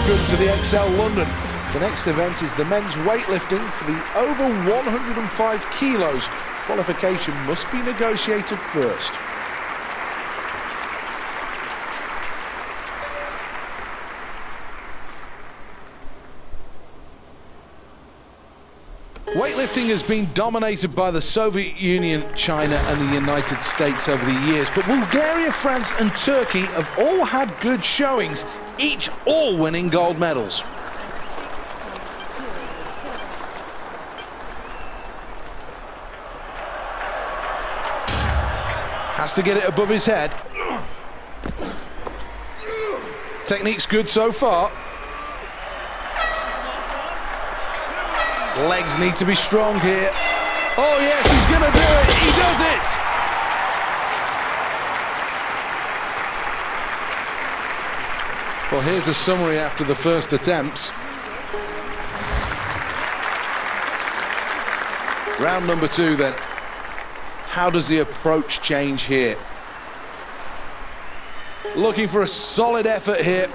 good to the XL London. The next event is the men's weightlifting for the over 105 kilos. Qualification must be negotiated first. Weightlifting has been dominated by the Soviet Union, China and the United States over the years, but Bulgaria, France and Turkey have all had good showings, each all winning gold medals. Has to get it above his head. Technique's good so far. Legs need to be strong here. Oh yes, he's gonna do it. He does it. Well, here's a summary after the first attempts. Round number 2 then. How does the approach change here? Looking for a solid effort here.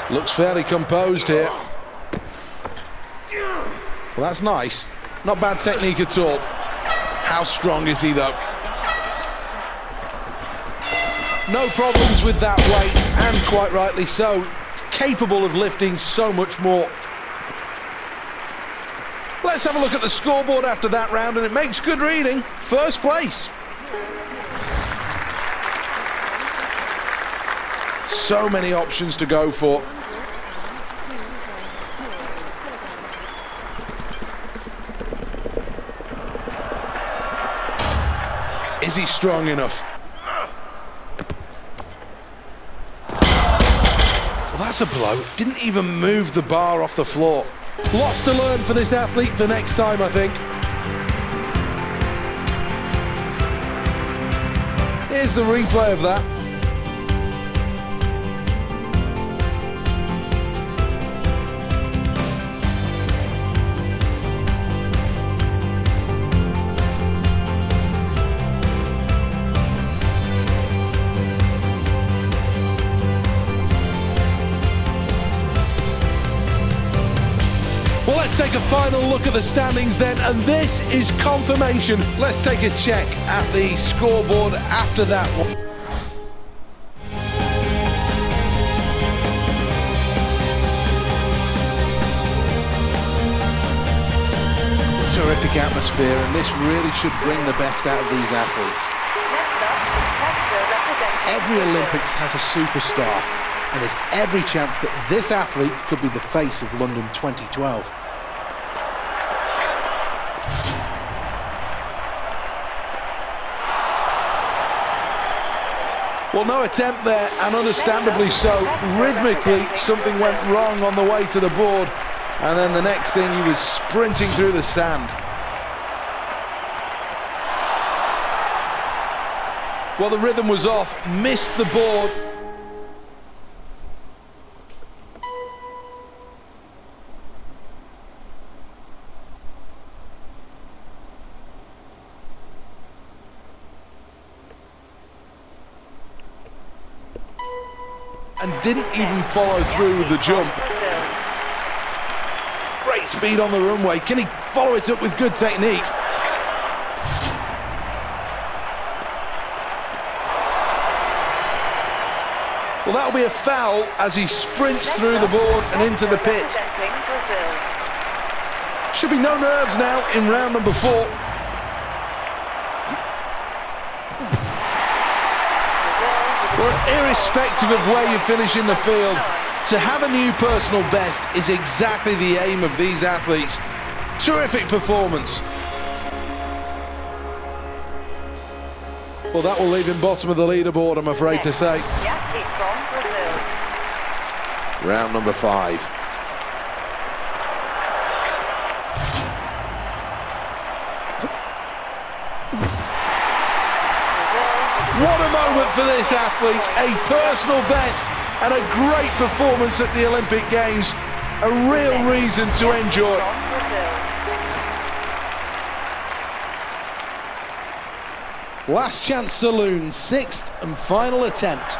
Looks fairly composed here. Well, that's nice. Not bad technique at all. How strong is he, though? No problems with that weight, and quite rightly so. Capable of lifting so much more. Let's have a look at the scoreboard after that round, and it makes good reading. First place. So many options to go for. Is he strong enough? Well, that's a blow. Didn't even move the bar off the floor. Lots to learn for this athlete for next time, I think. Here's the replay of that. Well, let's take a final look at the standings then, and this is confirmation. Let's take a check at the scoreboard after that one. It's a terrific atmosphere, and this really should bring the best out of these athletes. Every Olympics has a superstar, and there's every chance that this athlete could be the face of London 2012. Well, no attempt there, and understandably so. Rhythmically, something went wrong on the way to the board, and then the next thing, he was sprinting through the sand. Well, the rhythm was off, missed the board. And didn't even follow through with the jump. Great speed on the runway. Can he follow it up with good technique? Well, that'll be a foul as he sprints through the board and into the pit. Should be no nerves now in round number 4. Well, irrespective of where you finish in the field, to have a new personal best is exactly the aim of these athletes. Terrific performance. Well, that will leave him bottom of the leaderboard, I'm afraid to say. Round number 5. What a moment for this athlete, a personal best and a great performance at the Olympic Games, a real reason to enjoy. Last chance saloon, sixth and final attempt.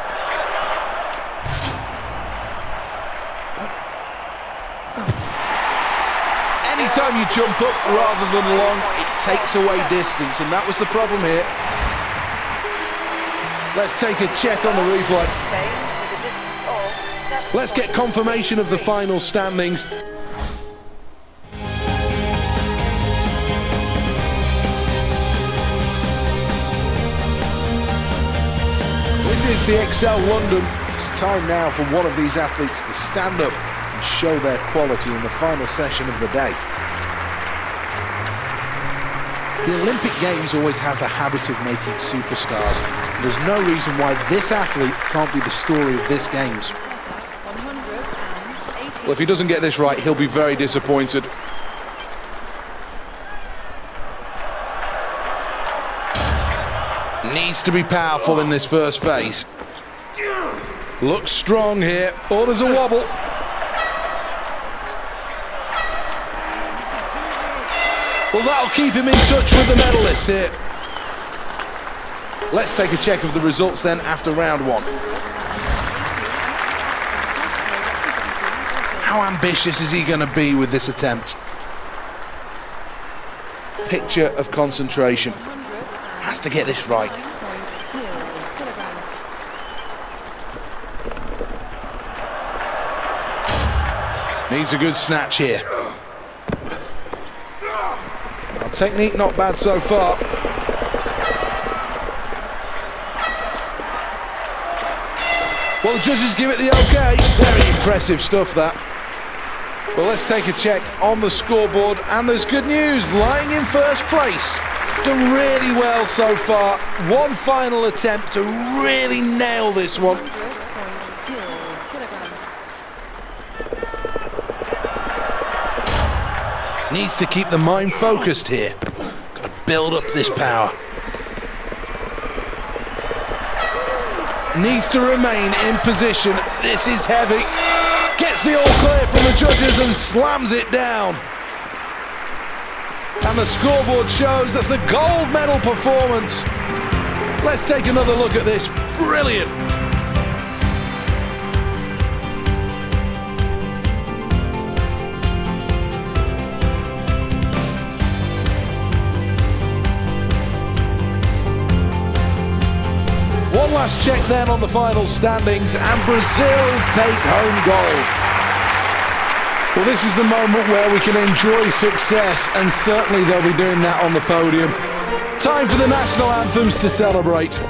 Anytime you jump up rather than long, it takes away distance, and that was the problem here. Let's take a check on the replay. Let's get confirmation of the final standings. This is the Excel London. It's time now for one of these athletes to stand up and show their quality in the final session of the day. The Olympic Games always has a habit of making superstars. There's no reason why this athlete can't be the story of this Games. Well, if he doesn't get this right, he'll be very disappointed. Needs to be powerful in this first phase. Looks strong here. Oh, there's a wobble. Well, that'll keep him in touch with the medalists here. Let's take a check of the results then after round one. How ambitious is he going to be with this attempt? Picture of concentration. Has to get this right. Needs a good snatch here. Well, technique not bad so far. Well, the judges give it the okay. Very impressive stuff, that. Well, let's take a check on the scoreboard, and there's good news. Lying in first place. Done really well so far. One final attempt to really nail this one. Needs to keep the mind focused here. Got to build up this power. Needs to remain in position. This is heavy. Gets the all clear from the judges and slams it down. And the scoreboard shows that's a gold medal performance. Let's take another look at this. Brilliant. One last check then on the final standings, and Brazil take home gold. Well, this is the moment where we can enjoy success, and certainly they'll be doing that on the podium. Time for the national anthems to celebrate.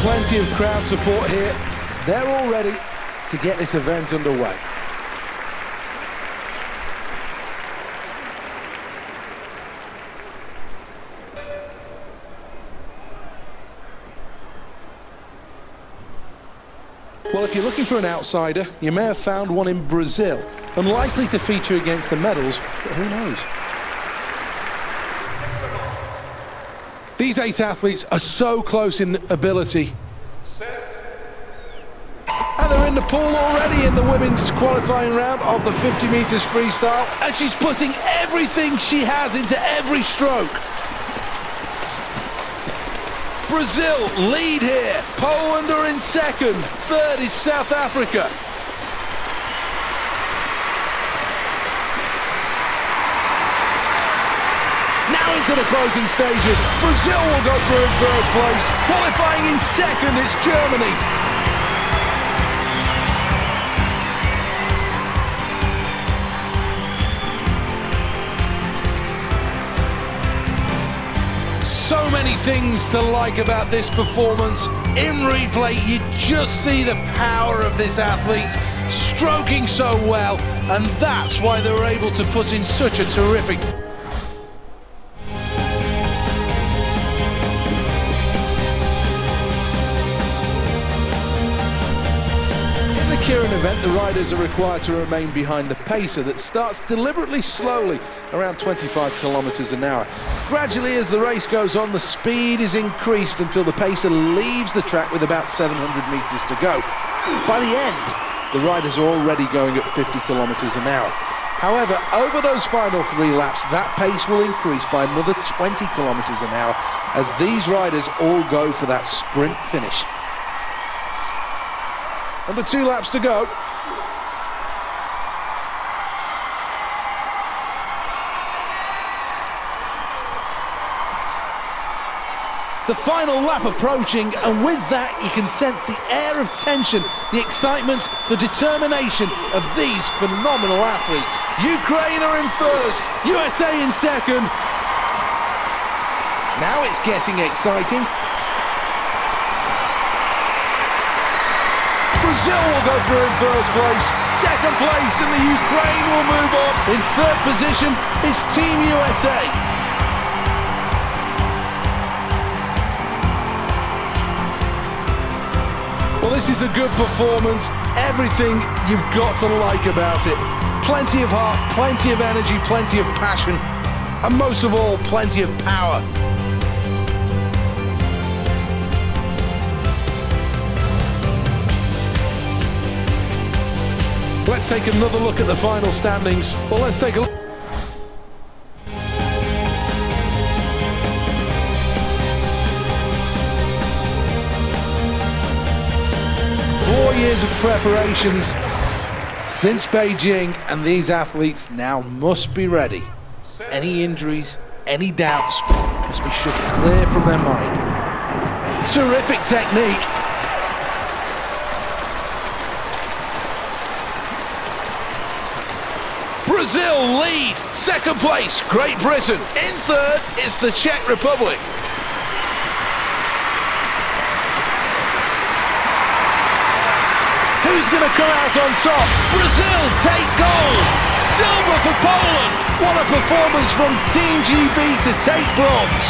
Plenty of crowd support here. They're all ready to get this event underway. Well, if you're looking for an outsider, you may have found one in Brazil. Unlikely to feature against the medals, but who knows? These 8 athletes are so close in ability. And they're in the pool already in the women's qualifying round of the 50 meters freestyle. And she's putting everything she has into every stroke. Brazil lead here. Poland are in second. Third is South Africa. Now into the closing stages. Brazil will go through in first place. Qualifying in second, it's Germany. things to like about this performance. In replay, you just see the power of this athlete, stroking so well, and that's why they were able to put in such a terrific... Keirin event, the riders are required to remain behind the pacer that starts deliberately slowly, around 25 kilometers an hour. Gradually, as the race goes on, the speed is increased until the pacer leaves the track with about 700 meters to go. By the end, the riders are already going at 50 kilometers an hour. However, over those final 3 laps, that pace will increase by another 20 kilometers an hour as these riders all go for that sprint finish. Under 2 laps to go. The final lap approaching, and with that you can sense the air of tension, the excitement, the determination of these phenomenal athletes. Ukraine are in first, USA in second. Now it's getting exciting. Brazil will go through in first place, second place, and the Ukraine will move on. In third position is Team USA. Well, this is a good performance. Everything you've got to like about it. Plenty of heart, plenty of energy, plenty of passion, and most of all, plenty of power. Let's take another look at the final standings. Well, let's take a look. 4 years of preparations since Beijing, and these athletes now must be ready. Any injuries, any doubts must be shoved clear from their mind. Terrific technique. Brazil lead, second place, Great Britain. In third is the Czech Republic. Who's going to come out on top? Brazil take gold. Silver for Poland. What a performance from Team GB to take bronze.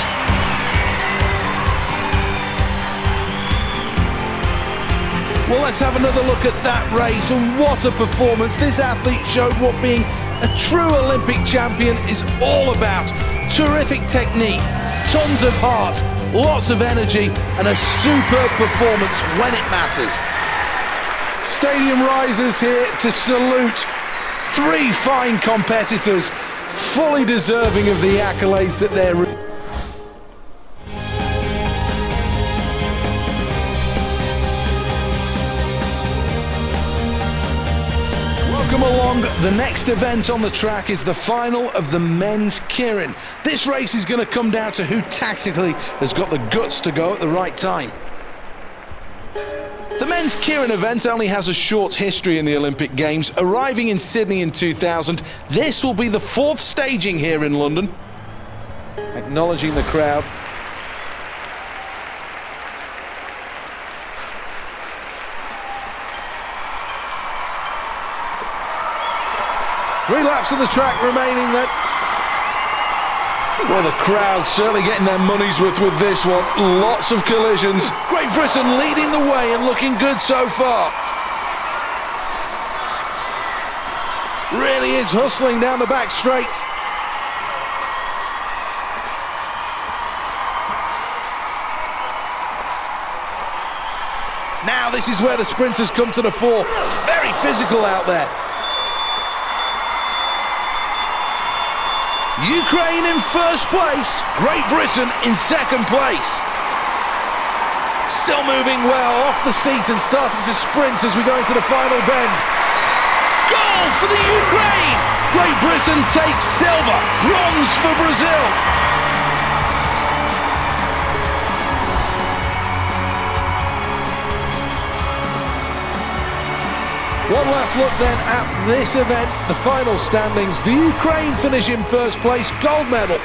Well, let's have another look at that race, and what a performance. This athlete showed what being a true Olympic champion is all about. Terrific technique, tons of heart, lots of energy, and a superb performance when it matters. Stadium risers here to salute 3 fine competitors, fully deserving of the accolades that they're... Welcome along. The next event on the track is the final of the men's Keirin. This race is going to come down to who tactically has got the guts to go at the right time. The men's Keirin event only has a short history in the Olympic Games, arriving in Sydney in 2000. This will be the 4th staging here in London. Acknowledging the crowd. Three laps of the track remaining then. Well, the crowd's certainly getting their money's worth with this one. Lots of collisions. Great Britain leading the way and looking good so far. Really is hustling down the back straight. Now this is where the sprinters come to the fore. It's very physical out there. Ukraine in first place, Great Britain in second place. Still moving well, off the seat and starting to sprint as we go into the final bend. Goal for the Ukraine! Great Britain takes silver, bronze for Brazil. One last look then at this event, the final standings. The Ukraine finish in first place, gold medal.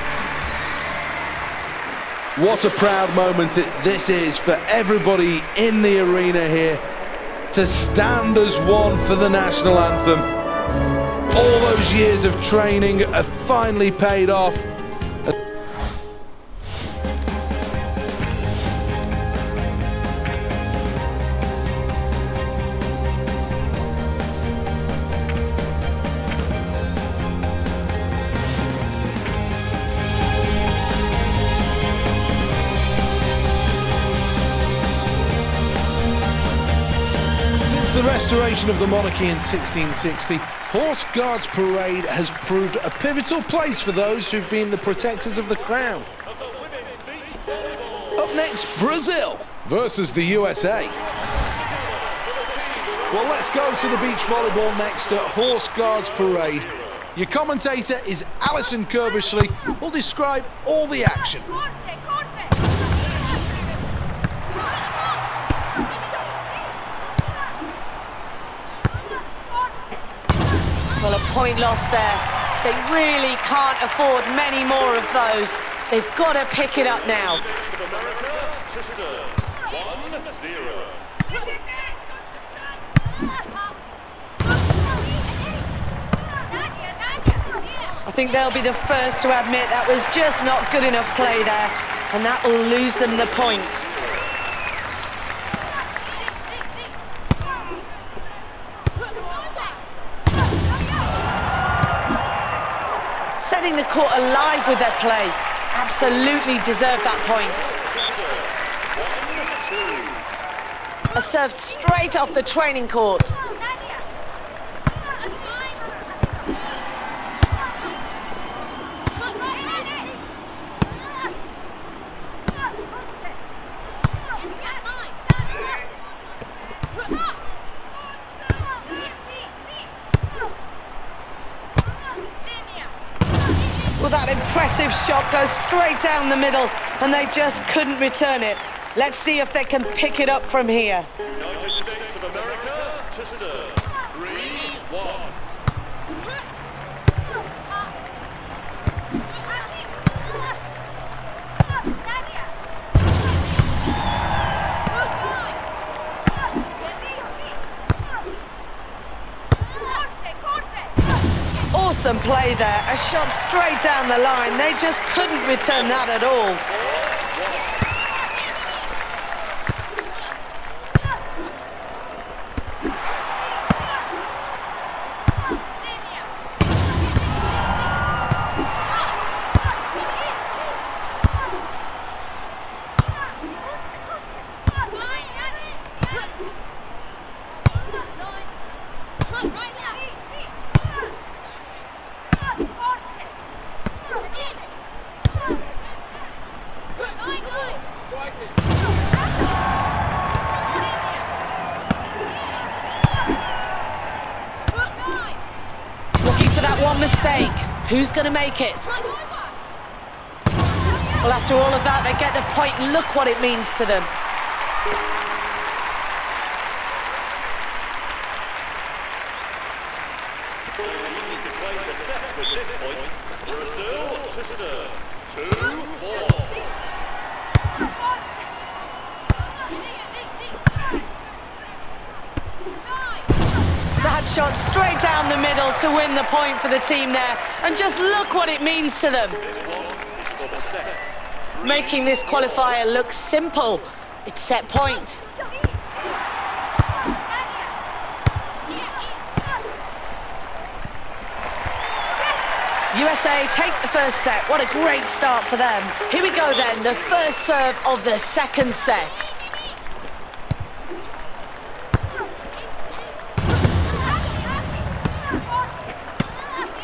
What a proud moment this is for everybody in the arena here to stand as one for the national anthem. All those years of training have finally paid off. The restoration of the monarchy in 1660, Horse Guards Parade has proved a pivotal place for those who've been the protectors of the crown. Up next, Brazil versus the USA. Well, let's go to the beach volleyball next at Horse Guards Parade. Your commentator is Alison Kirbishley, who'll describe all the action. Well, a point lost there. They really can't afford many more of those. They've got to pick it up now. I think they'll be the first to admit that was just not good enough play there, and that will lose them the point. Setting the court alive with their play. Absolutely deserve that point. A serve straight off the training court. Well, that impressive shot goes straight down the middle, and they just couldn't return it. Let's see if they can pick it up from here. United States of America to serve. 3-1. Awesome play there, a shot straight down the line. They just couldn't return that at all. Looking for that one mistake. Who's going to make it? Well, after all of that, they get the point. Look what it means to them. Brazil to serve. 2-4. That shot straight down the middle to win the point for the team there. And just look what it means to them. Making this qualifier look simple. It's set point. USA take the first set. What a great start for them. Here we go then, the first serve of the second set.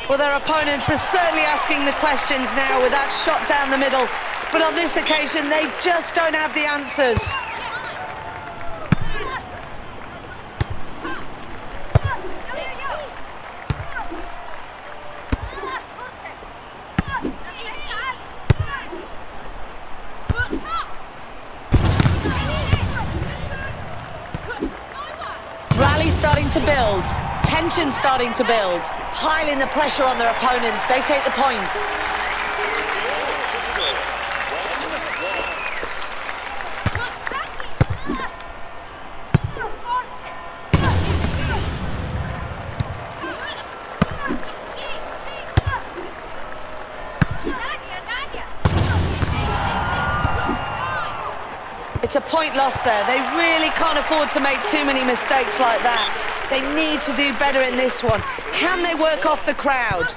Well, their opponents are certainly asking the questions now with that shot down the middle. But on this occasion, they just don't have the answers. Rally starting to build. Tension starting to build. Piling the pressure on their opponents. They take the point. point loss there. They really can't afford to make too many mistakes like that. They need to do better in this one. Can they work off the crowd?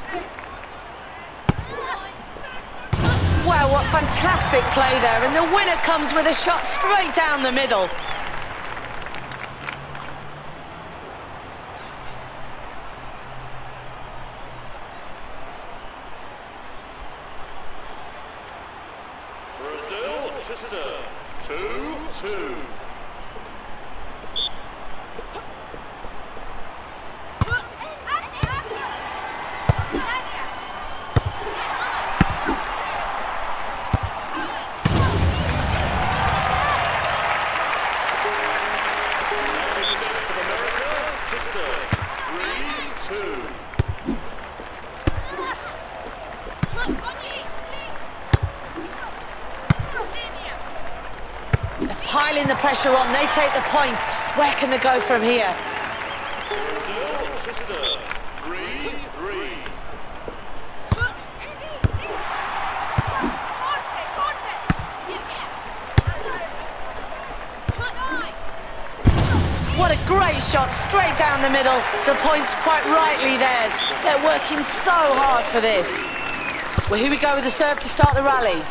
Wow, what fantastic play there. And the winner comes with a shot straight down the middle. Brazil to serve. 2-2. Piling the pressure on, they take the point. Where can they go from here? Brazil to serve. 3-3. What a great shot, straight down the middle. The point's quite rightly theirs. They're working so hard for this. Well, here we go with the serve to start the rally.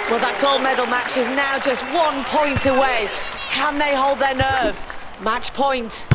Well, that gold medal match is now just 1 point away. Can they hold their nerve? Match point.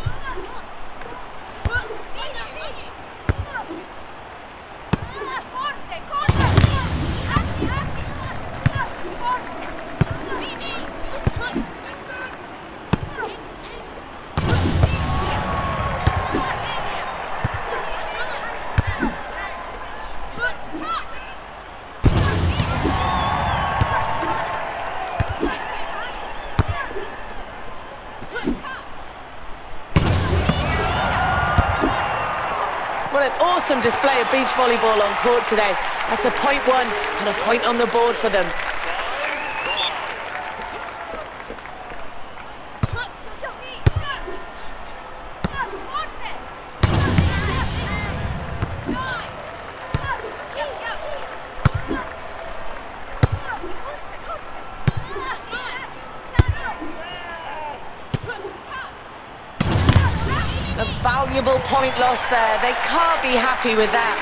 What an awesome display of beach volleyball on court today. That's a point won and a point on the board for them. A valuable point loss there. They can't be happy with that.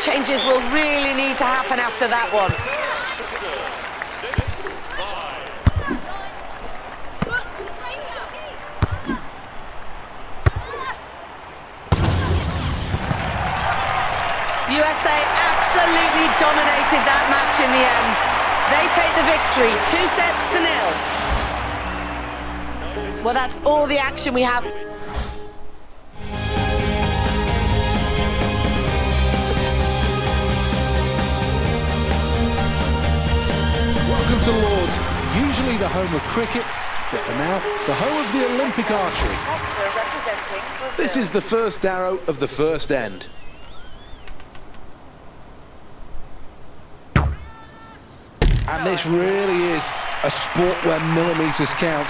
Changes will really need to happen after that one. USA absolutely dominated that match in the end. They take the victory, 2-0. Well, that's all the action we have. Welcome to Lords, usually the home of cricket, but for now, the home of the Olympic archery. This is the first arrow of the first end. And this really is a sport where millimetres count.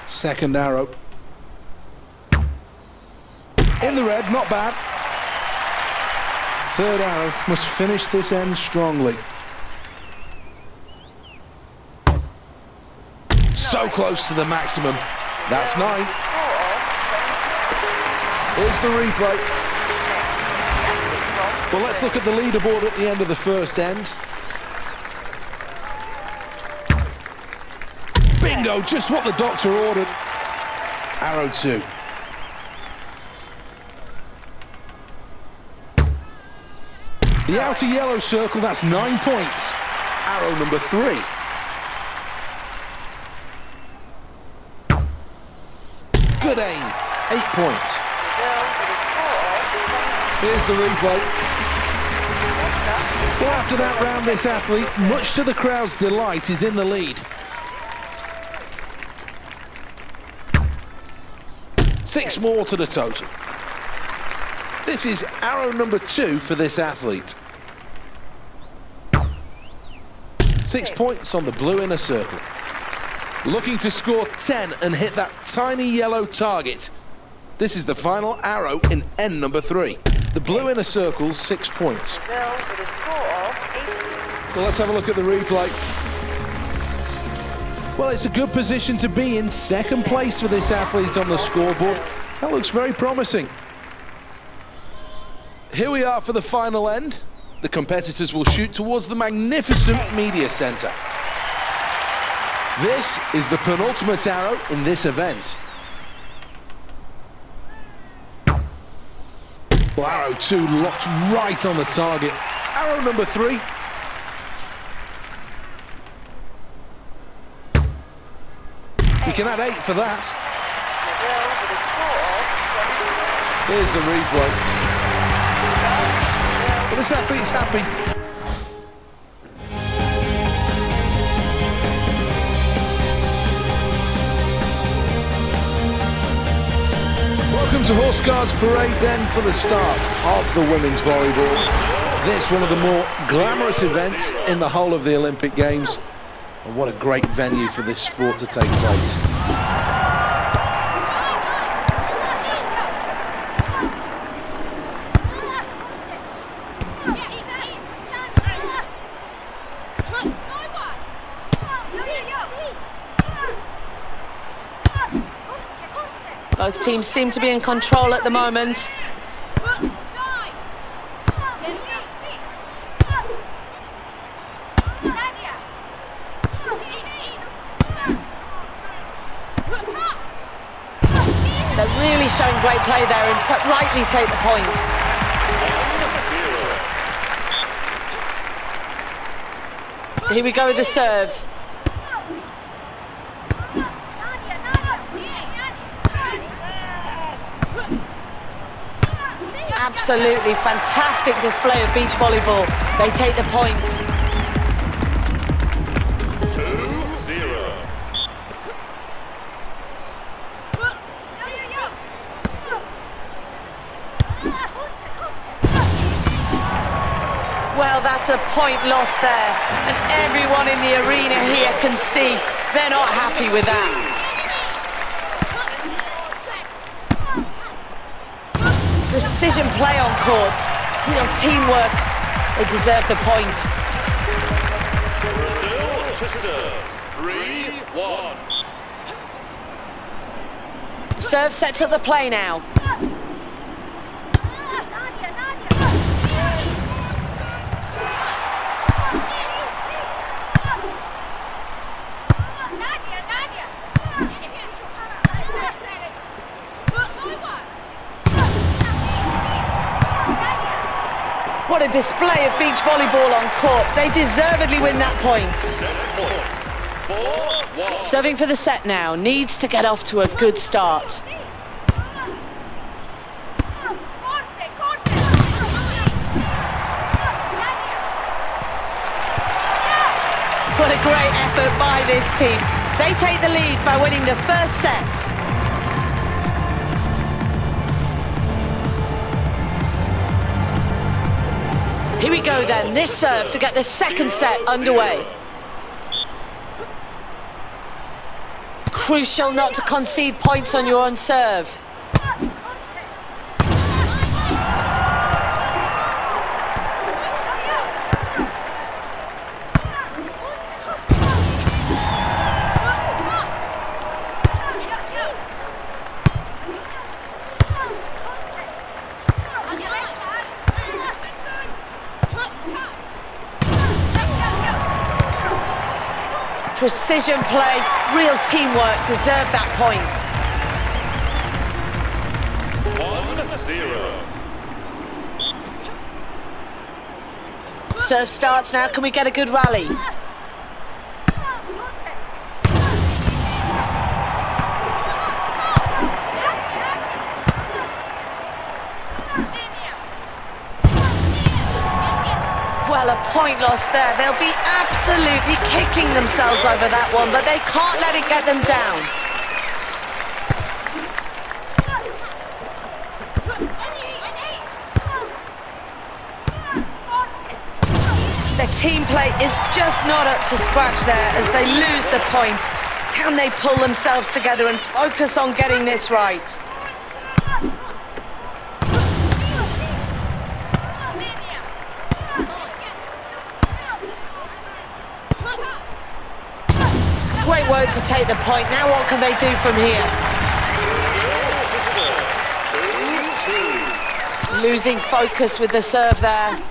Second arrow. In the red, not bad. Third arrow must finish this end strongly. So close to the maximum. That's 9. Here's the replay. Well, let's look at the leaderboard at the end of the first end. Bingo, just what the doctor ordered. Arrow 2. The outer yellow circle, that's 9 points. Arrow number 3. Good aim, 8 points. Here's the replay. Well, after that round, this athlete, much to the crowd's delight, is in the lead. 6 more to the total. This is arrow number 2 for this athlete. 6 points on the blue inner circle. Looking to score 10 and hit that tiny yellow target. This is the final arrow in end number 3. The blue inner circle's 6 points. Well, let's have a look at the replay. Well, it's a good position to be in, second place for this athlete on the scoreboard. That looks very promising. Here we are for the final end. The competitors will shoot towards the magnificent media centre. This is the penultimate arrow in this event. Well, arrow 2 locked right on the target. Arrow number 3. We can add 8 for that. Here's the replay. Well, this athlete's happy. Welcome to Horse Guards Parade then for the start of the women's volleyball. This one of the more glamorous events in the whole of the Olympic Games. And what a great venue for this sport to take place. Both teams seem to be in control at the moment. They're really showing great play there and quite rightly take the point. So here we go with the serve. Absolutely fantastic display of beach volleyball. They take the point. 2-0. Well, that's a point lost there. And everyone in the arena here can see they're not happy with that. Precision play on court, real teamwork. They deserve the point. Brazil to serve. 3-1. Serve sets up the play now. What a display of beach volleyball on court. They deservedly win that point. 4-1. Serving for the set now. Needs to get off to a good start. What a great effort by this team. They take the lead by winning the first set. Here we go then, this serve to get the second set underway. Crucial not to concede points on your own serve. Precision play, real teamwork, deserve that point. 1-0. Serve starts now, can we get a good rally? Well, a point lost there. They'll be absolutely kicking themselves over that one, but they can't let it get them down. team play is just not up to scratch there as they lose the point. Can they pull themselves together and focus on getting this right? Great work to take the point. Now what can they do from here? Losing focus with the serve there.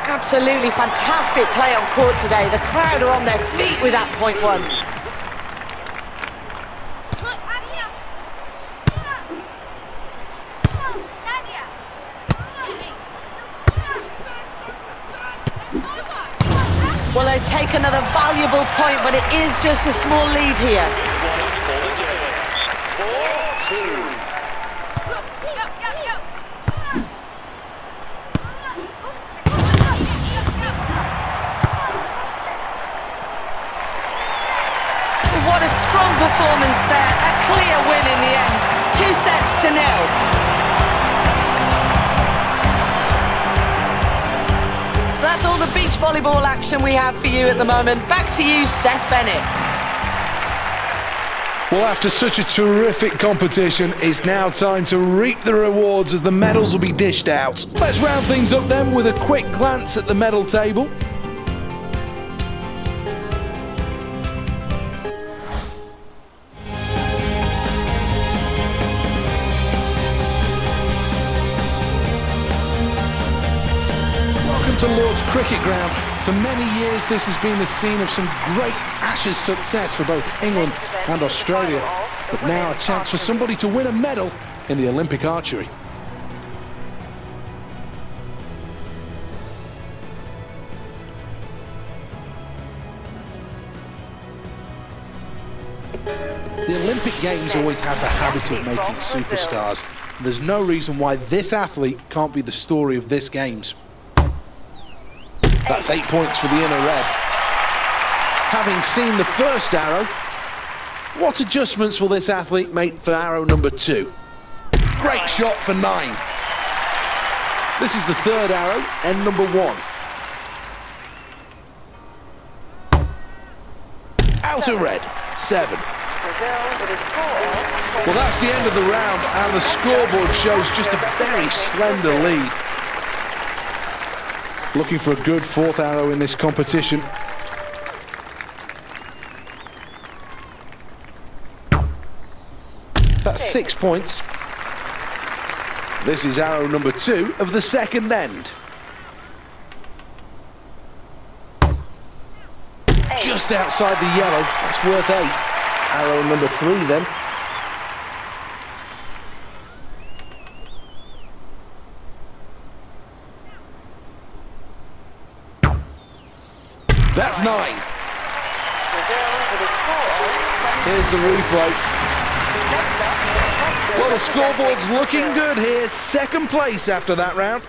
Absolutely fantastic play on court today. The crowd are on their feet with that point one. Well, they take another valuable point, but it is just a small lead here. What a strong performance there. A clear win in the end. 2-0. So that's all the beach volleyball action we have for you at the moment. Back to you, Seth Bennett. Well, after such a terrific competition, it's now time to reap the rewards as the medals will be dished out. Let's round things up then with a quick glance at the medal table. To Lord's Cricket Ground. For many years this has been the scene of some great Ashes success for both England and Australia, but now a chance for somebody to win a medal in the Olympic archery. The Olympic Games always has a habit of making superstars. There's no reason why this athlete can't be the story of this Games. That's 8 points for the inner red. Having seen the first arrow, what adjustments will this athlete make for arrow number 2? Great shot for 9. This is the third arrow, end number 1. Outer red, 7. Well, that's the end of the round, and the scoreboard shows just a very slender lead. Looking for a good fourth arrow in this competition. That's 6 points. This is arrow number 2 of the second end. Just outside the yellow, that's worth 8. Arrow number 3 then. That's 9. Here's the replay. Well, the scoreboard's looking good here. Second place after that round.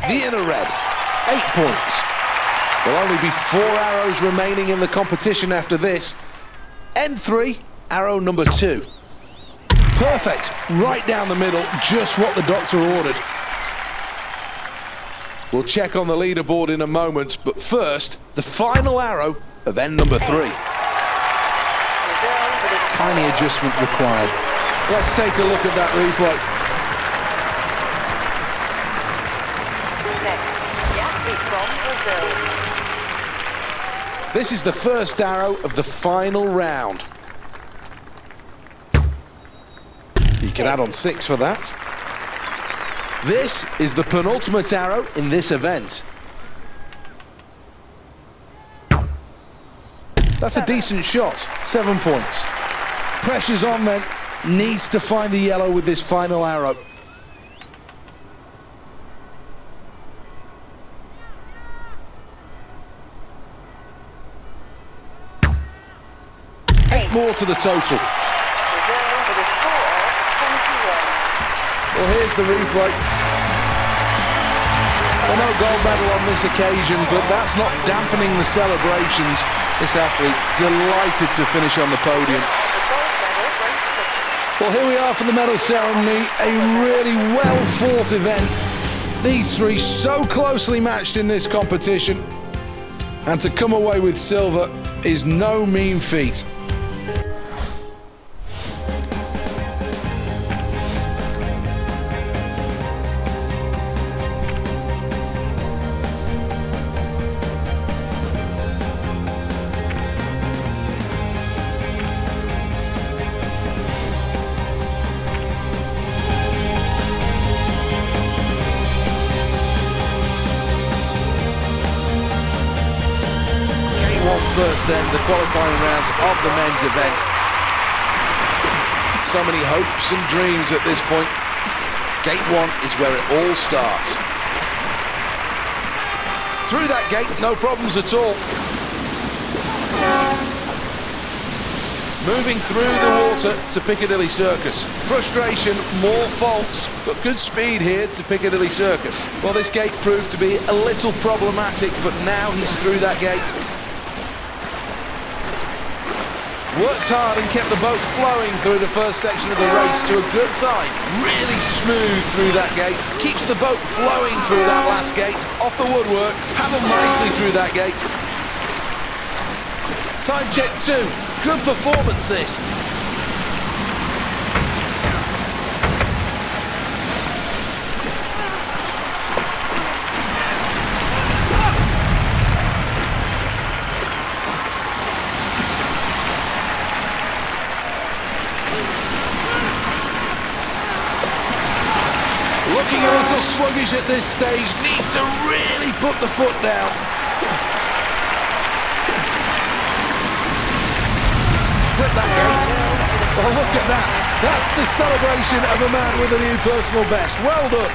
The inner red, 8 points. There'll only be 4 arrows remaining in the competition after this. End 3, arrow number 2. Perfect, right down the middle, just what the doctor ordered. We'll check on the leaderboard in a moment, but first, the final arrow of end number 3. Tiny adjustment required. Let's take a look at that replay. This is the first arrow of the final round. You can add on 6 for that. This is the penultimate arrow in this event. That's a decent shot, 7 points. Pressure's on then, needs to find the yellow with this final arrow. Eight more to the total. Well, here's the replay. Well, no gold medal on this occasion, but that's not dampening the celebrations. This athlete delighted to finish on the podium. Well, here we are for the medal ceremony, a really well-fought event. These three so closely matched in this competition, and to come away with silver is no mean feat. First then, the qualifying rounds of the men's event. So many hopes and dreams at this point. Gate 1 is where it all starts. Through that gate, no problems at all. Moving through the water to Piccadilly Circus. Frustration, more faults, but good speed here to Piccadilly Circus. Well, this gate proved to be a little problematic, but now he's through that gate. Worked hard and kept the boat flowing through the first section of the race to a good time. Really smooth through that gate. Keeps the boat flowing through that last gate. Off the woodwork. Paddled nicely through that gate. Time check 2. Good performance this. Looking a little sluggish at this stage, needs to really put the foot down. Flip that gate. Oh, look at that. That's the celebration of a man with a new personal best. Well done.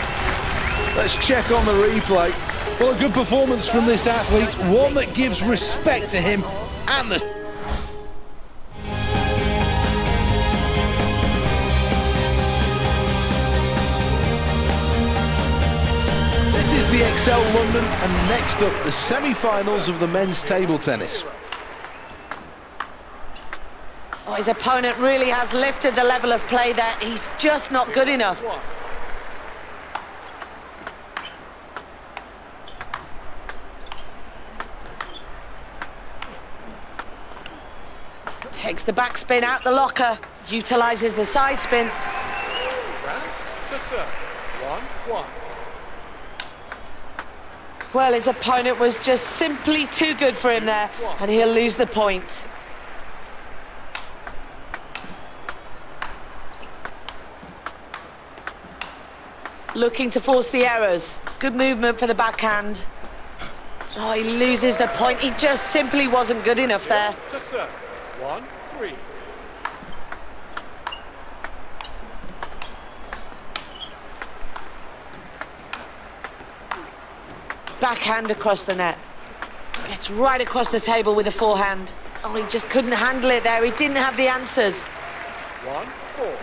Let's check on the replay. Well, a good performance from this athlete, one that gives respect to him and the... This is the Excel London, and next up, the semi-finals of the men's table tennis. Oh, his opponent really has lifted the level of play there. He's just not good enough. Takes the backspin out the locker, utilises the side spin. To serve. 1-1. Well, his opponent was just simply too good for him there, and he'll lose the point. Looking to force the errors. Good movement for the backhand. Oh, he loses the point. He just simply wasn't good enough there. To serve. 1-3. Backhand across the net. Gets right across the table with a forehand. Oh, he just couldn't handle it there. He didn't have the answers. 1-4.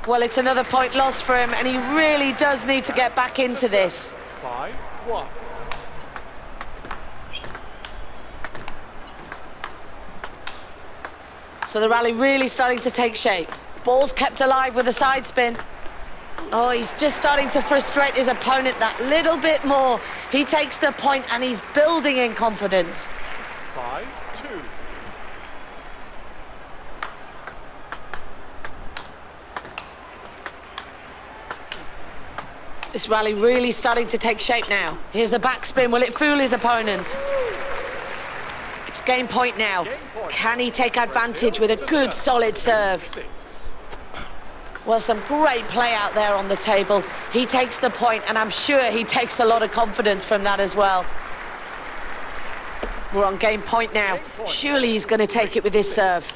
Well, it's another point lost for him, and he really does need to get back into this. 5-1. So the rally really starting to take shape. Ball's kept alive with a side spin. Oh, he's just starting to frustrate his opponent that little bit more. He takes the point and he's building in confidence. 5-2. This rally really starting to take shape now. Here's the backspin. Will it fool his opponent? It's game point now. Can he take advantage with a good, solid serve? Well, some great play out there on the table. He takes the point, and I'm sure he takes a lot of confidence from that as well. We're on game point now. Surely he's going to take it with his serve.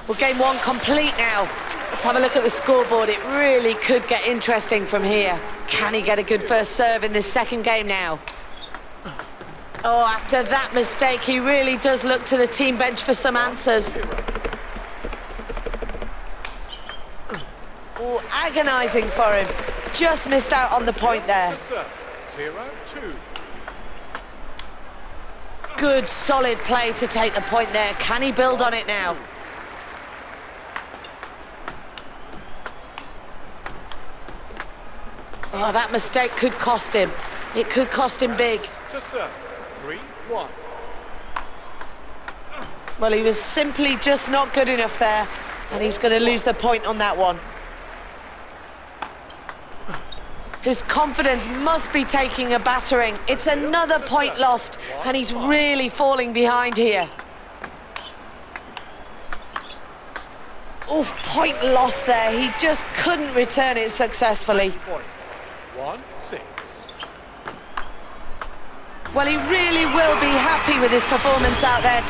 Well, game 1 complete now. Let's have a look at the scoreboard. It really could get interesting from here. Can he get a good first serve in this second game now? Oh, after that mistake, he really does look to the team bench for some answers. Oh, agonising for him. Just missed out on the point there. 0-2. Good, solid play to take the point there. Can he build on it now? Oh, that mistake could cost him. It could cost him big. To serve. 3-1. Well, he was simply just not good enough there, and he's going to lose the point on that one. His confidence must be taking a battering. It's another point lost, and he's really falling behind here. Oof, point lost there. He just couldn't return it successfully. 1-6. Well, he really will be happy with his performance out there.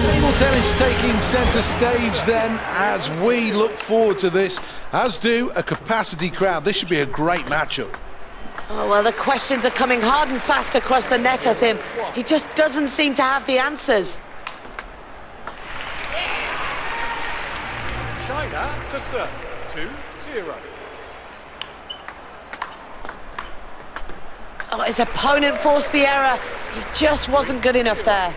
Table tennis taking centre stage then as we look forward to this, as do a capacity crowd. This should be a great matchup. Oh, well, the questions are coming hard and fast across the net at him. He just doesn't seem to have the answers. China to serve. 2-0. Oh, his opponent forced the error. He just wasn't good enough there.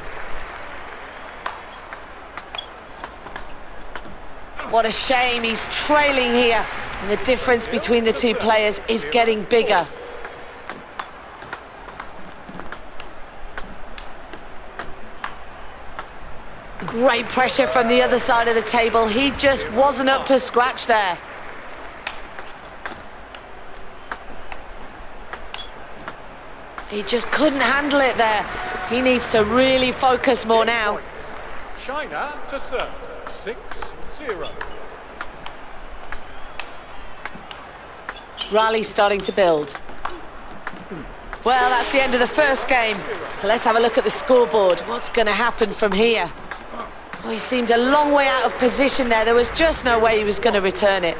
What a shame, he's trailing here, and the difference between the two players is getting bigger. Great pressure from the other side of the table. He just wasn't up to scratch there. He just couldn't handle it there. He needs to really focus more now. China to serve. 6-0. Rally's starting to build. Well, that's the end of the first game. So let's have a look at the scoreboard. What's going to happen from here? Oh, he seemed a long way out of position there. There was just no way he was going to return it.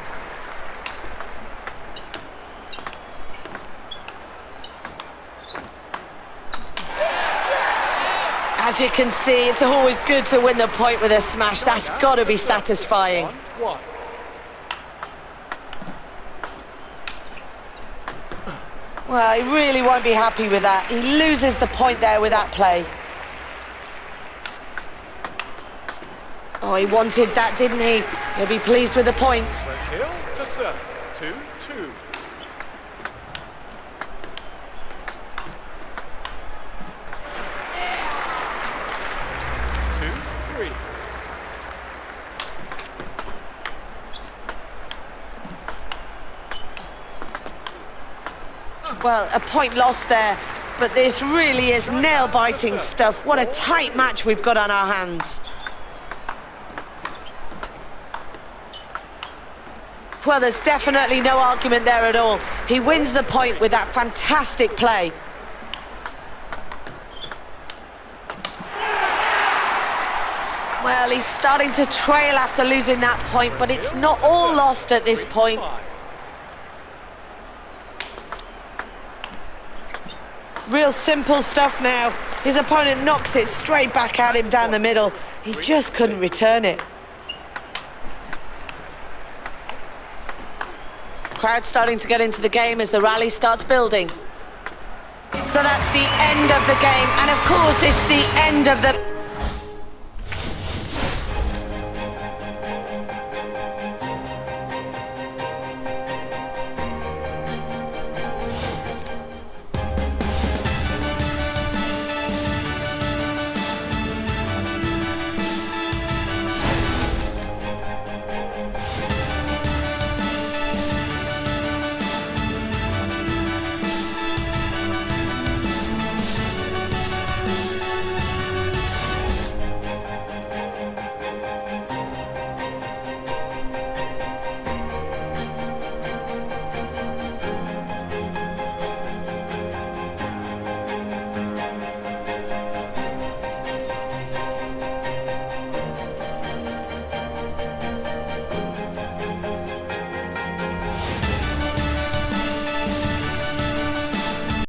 As you can see, it's always good to win the point with a smash. That's got to be satisfying. 1-1. Well, he really won't be happy with that. He loses the point there with that play. Oh, he wanted that, didn't he? He'll be pleased with the point. Brazil to serve. 2-2. Well, a point lost there, but this really is nail-biting stuff. What a tight match we've got on our hands. Well, there's definitely no argument there at all. He wins the point with that fantastic play. Well, he's starting to trail after losing that point, but it's not all lost at this point. Real simple stuff now. His opponent knocks it straight back at him down the middle. He just couldn't return it. Crowd starting to get into the game as the rally starts building. So that's the end of the game, and of course it's the end of the